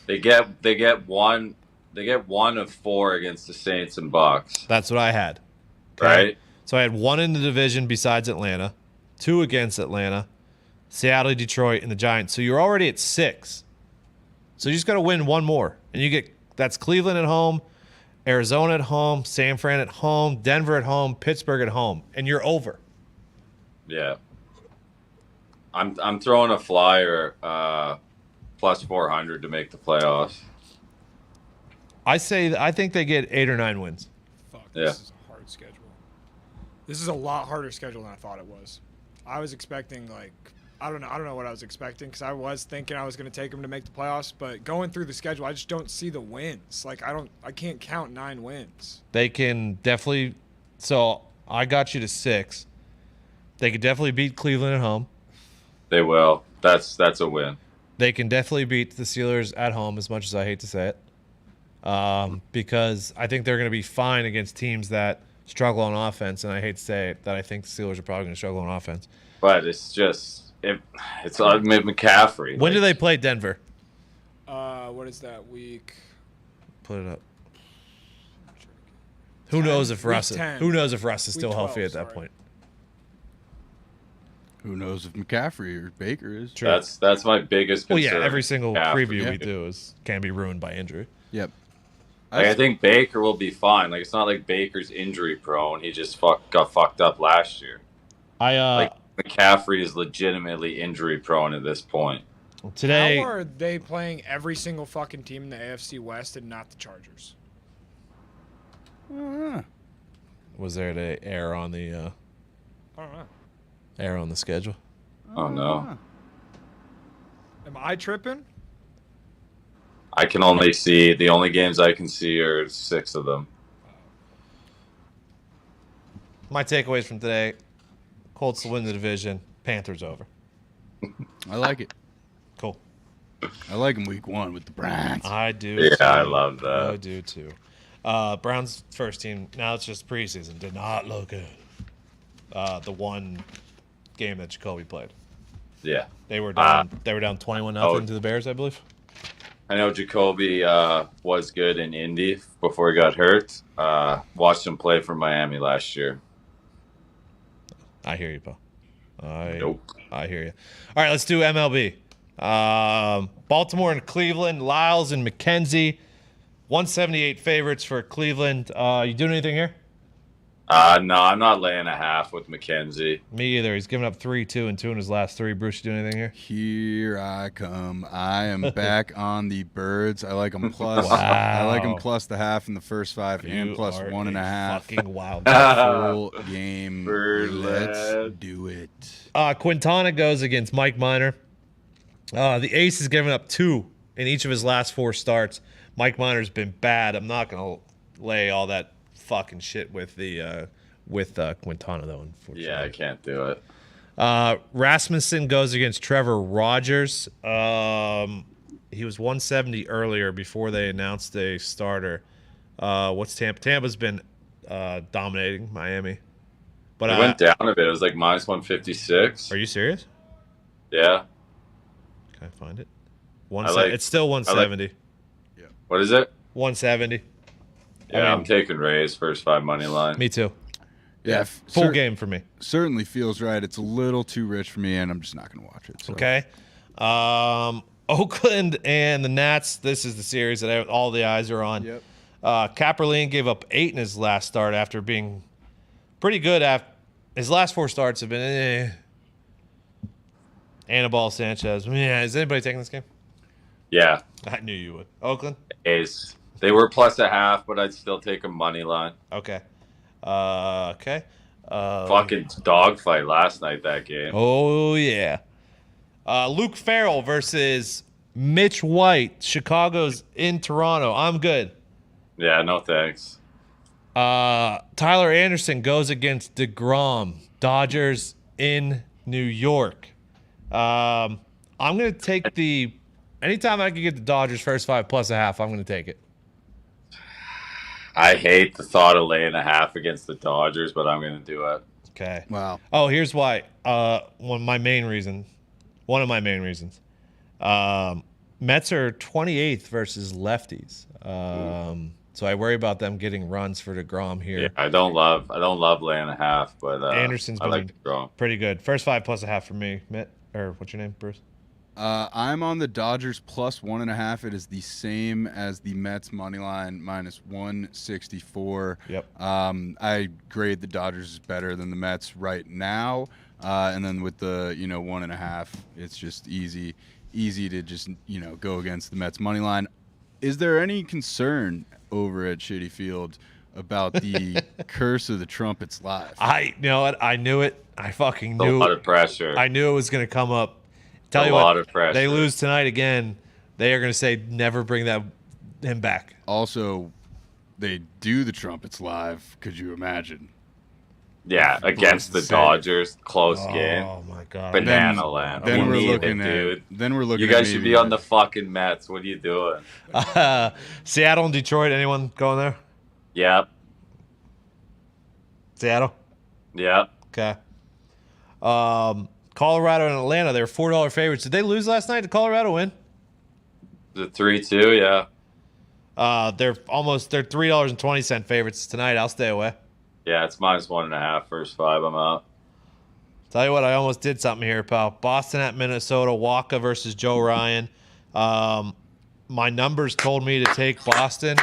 They get one of 4 against the Saints and Bucks. that's what I had. Okay? Right? So I had 1 in the division besides Atlanta, 2 against Atlanta, Seattle, Detroit, and the Giants. So you're already at 6. So you just got to win 1 more. And you get that's Cleveland at home, Arizona at home, San Fran at home, Denver at home, Pittsburgh at home, and you're over. Yeah. I'm throwing a flyer plus 400 to make the playoffs. I think they get 8 or 9 wins. Fuck, Yeah. this is a hard schedule. This is a lot harder schedule than I thought it was. I was expecting I don't know what I was expecting because I was thinking I was going to take them to make the playoffs, but going through the schedule, I just don't see the wins. I can't count 9 wins. They can definitely. So I got you to 6. They could definitely beat Cleveland at home. They will. That's a win. They can definitely beat the Steelers at home, as much as I hate to say it, because I think they're going to be fine against teams that struggle on offense, and I hate to say it, that I think the Steelers are probably going to struggle on offense. But it's McCaffrey. When do they play Denver? What is that week? Put it up. Who knows if Russ? 10. Who knows if Russ is Week still 12, healthy at that sorry. point? Who knows if McCaffrey or Baker is? True. That's my biggest Well, concern. yeah. Every single McCaffrey. preview we do can be ruined by injury. Yep. I think Baker will be fine. Like, it's not like Baker's injury prone. He just got fucked up last year. McCaffrey is legitimately injury prone at this point. Today. How are they playing every single fucking team in the AFC West and not the Chargers? Was there an error on the I don't know. error on the schedule? Oh no! Am I tripping? I can only see the only games I can see are 6 of them. My takeaways from today: Colts to win the division. Panthers over. I like it. Cool. I like him week 1 with the Browns. I do. Yeah, too. I love that. I do too. Browns first team. Now it's just preseason. Did not look good. The one game that Jacoby played. Yeah, They were down. They were down 21-0 to the Bears, I believe. I know Jacoby was good in Indy before he got hurt. Watched him play for Miami last year. I hear you, Paul. Nope. I hear you. All right, let's do MLB. Baltimore and Cleveland. Lyles and McKenzie. 178 favorites for Cleveland. You doing anything here? No, I'm not laying a half with McKenzie. Me either. He's given up 3-2 and 2 in his last 3. Bruce, you doing anything here? Here I come. I am back on the birds. I like them plus. Wow. I like them plus the half in the first 5 and You plus are 1.5. Fucking wild. Full game. Bird Let's lad. do it. Quintana goes against Mike Minor. The ace has given up 2 in each of his last 4 starts. Mike Minor's been bad. I'm not gonna lay all that fucking shit with Quintana though. Unfortunately, Yeah, I can't do it. Rasmussen goes against Trevor Rogers. He was 170 earlier before they announced a starter. What's Tampa? Tampa's been dominating Miami, but It went down a bit. It was like minus 156. Are you serious? Yeah. Can I find it? It's still 170. What is it? 170. Yeah, I'm taking Rays first 5 money line. Me too. Yeah, Full game for me. Certainly feels right. It's a little too rich for me, and I'm just not going to watch it. So. Okay. Oakland and the Nats. This is the series that all the eyes are on. Yep. Kaepernick gave up 8 in his last start after being pretty good. His last 4 starts have been Anibal Sanchez. Yeah, is anybody taking this game? Yeah. I knew you would. Oakland? Ace. They were plus a half, but I'd still take a money line. Okay. Okay. Fucking dogfight last night, that game. Oh, yeah. Luke Farrell versus Mitch White. Chicago's in Toronto. I'm good. Yeah, no thanks. Tyler Anderson goes against DeGrom. Dodgers in New York. I'm going to take anytime I can get the Dodgers first 5 plus a half, I'm going to take it. I hate the thought of laying a half against the Dodgers, but I'm going to do it. Okay. Wow. Oh, here's why. One of my main reasons. Mets are 28th versus lefties. So I worry about them getting runs for DeGrom here. Yeah, I don't love laying a half, but Anderson's I been like DeGrom. pretty good. First 5 plus a half for me. What's your name, Bruce? I'm on the Dodgers plus 1.5. It is the same as the Mets money line minus 164. Yep. I grade the Dodgers as better than the Mets right now. And then with the 1.5, it's just easy to just go against the Mets money line. Is there any concern over at Shitty Field about the curse of the trumpets live? You know what? I knew it. I fucking A knew lot it. of pressure. I knew it was going to come up. Tell A you lot what, of pressure. they lose tonight again, they are going to say never bring him back. Also, they do the trumpets live. Could you imagine? Yeah, against the Dodgers, close game. Oh my god. Banana land. Then We we're need looking it, at. dude. Then we're looking. You guys at should maybe be on the fucking Mets. What are you doing? Seattle and Detroit, anyone going there? Yep. Seattle? Yep. Okay. Colorado and Atlanta, they're $4 favorites. Did they lose last night? Did Colorado win? The 3-2, yeah. They're $3.20 favorites tonight. I'll stay away. Yeah, it's -1.5, first 5. I'm out. Tell you what, I almost did something here, pal. Boston at Minnesota, Waka versus Joe Ryan. My numbers told me to take Boston.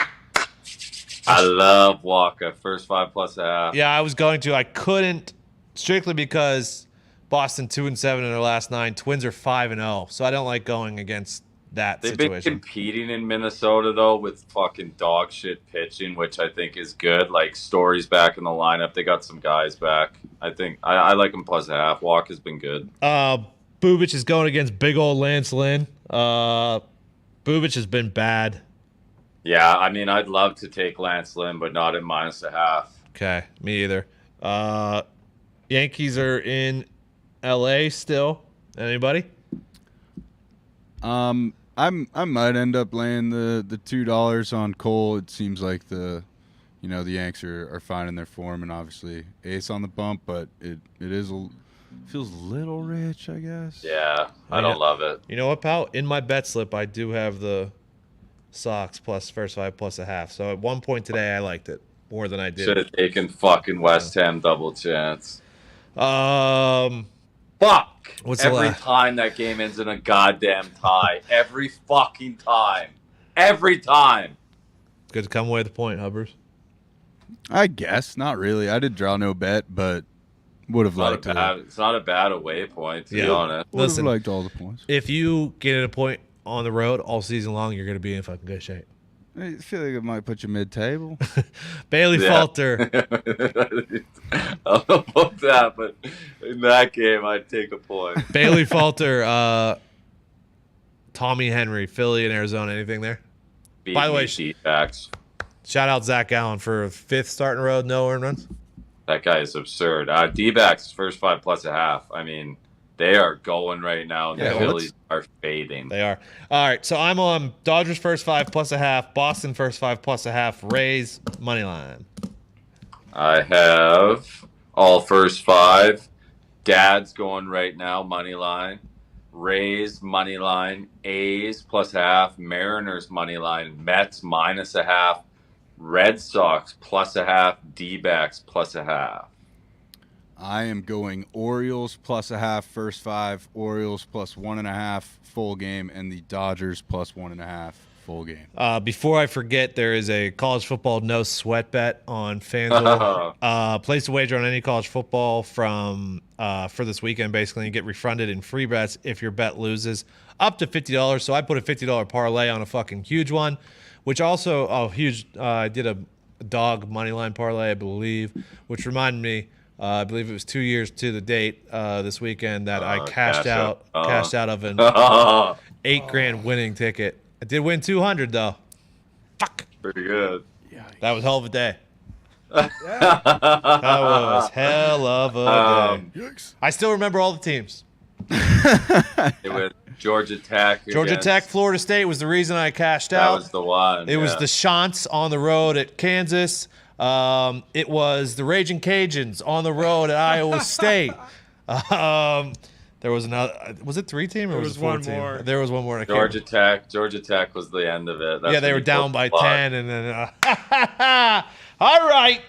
I love Waka, first 5 plus a half. Yeah, I was going to. I couldn't, strictly because Boston 2-7 in their last 9. Twins are 5-0, so I don't like going against that They've been situation. competing in Minnesota, though, with fucking dog shit pitching, which I think is good. Like, Story's back in the lineup. They got some guys back. I think I like them plus a half. Walk has been good. Bubich is going against big old Lance Lynn. Bubich has been bad. Yeah, I mean, I'd love to take Lance Lynn, but not at -1/2. Okay, me either. Yankees are in L.A. still. Anybody? I might end up laying the $2 on Cole. It seems like the Yanks are finding their form, and obviously Ace on the bump, but it feels a little rich, I guess. Yeah, I don't love it. You know what, pal? In my bet slip, I do have the Sox plus first 5 plus a half. So at one point today, I liked it more than I did. Should have taken fucking West Ham double chance. What's Every time that game ends in a goddamn tie. Every fucking time. Every time. Good to come away with the point, Hubbers. I guess not really. I did draw no bet, but would have liked it. It's not a bad away point, to be honest. Would have Listen, liked all the points. If you get at a point on the road all season long, you're going to be in fucking good shape. I feel like it might put you mid-table. Bailey Falter. I don't know about that, but in that game, I'd take a point. Bailey Falter, Tommy Henry, Philly and Arizona. Anything there? By the way, backs. shout out Zach Allen for a 5th start in a row, no earned runs. That guy is absurd. D-backs first 5 plus a half. I mean, they are going right now. The Phillies are fading. They are. All right, so I'm on Dodgers first 5 plus a half, Boston first 5 plus a half, Rays money line. I have all first 5. Dad's going right now, money line. Rays money line. A's plus a half. Mariners money line. Mets -1/2. Red Sox plus a half. D-backs plus a half. I am going Orioles plus a half first 5, Orioles plus 1.5 full game, and the Dodgers plus 1.5 full game. Before I forget, there is a college football no sweat bet on FanDuel. Place a wager on any college football from for this weekend, basically, and get refunded in free bets if your bet loses up to $50. So I put a $50 parlay on a fucking huge one, which also huge. I did a dog money line parlay, I believe, which reminded me. I believe it was 2 years to the date this weekend that I cashed out of an $8,000 winning ticket. I did win 200 though. Fuck. Pretty good. That was hell of a day. That was hell of a day. I still remember all the teams. It was Georgia Tech. Tech, Florida State was the reason I cashed That out. was the one. It was the Shants on the road at Kansas. It was the Raging Cajuns on the road at Iowa State. There was another. Was it 3-team or was it 4-team? One more. There was one more. Georgia Tech was the end of it. That's Yeah, they when were you down pulled by the plug. 10, and then. All right.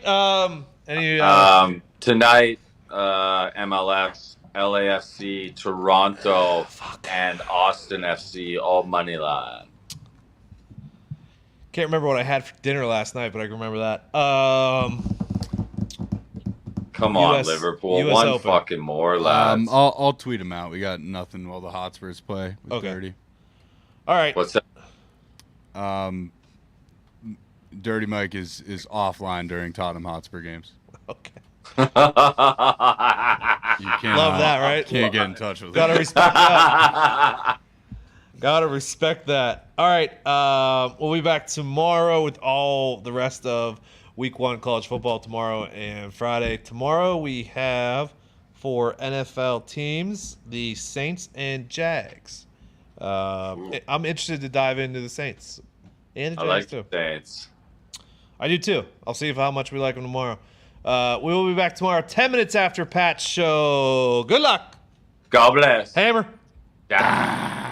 Tonight, MLS, LAFC, Toronto, and Austin FC all money line. Can't remember what I had for dinner last night, but I can remember that. Come on, US Liverpool. US One Open. fucking more, lads. I'll tweet them out. We got nothing while the Hotspurs play with Okay. 30. All right. What's that? Dirty Mike is offline during Tottenham Hotspur games. Okay. You can't Love that, right? Can't get in touch with Gotta him. respect that. Gotta respect that. All right. We'll be back tomorrow with all the rest of Week 1 college football tomorrow and Friday. Tomorrow we have for NFL teams the Saints and Jags. I'm interested to dive into the Saints and the I Jags like too. the Saints. I do too. I'll see how much we like them tomorrow. We will be back tomorrow, 10 minutes after Pat's show. Good luck. God bless. Hammer. Yeah.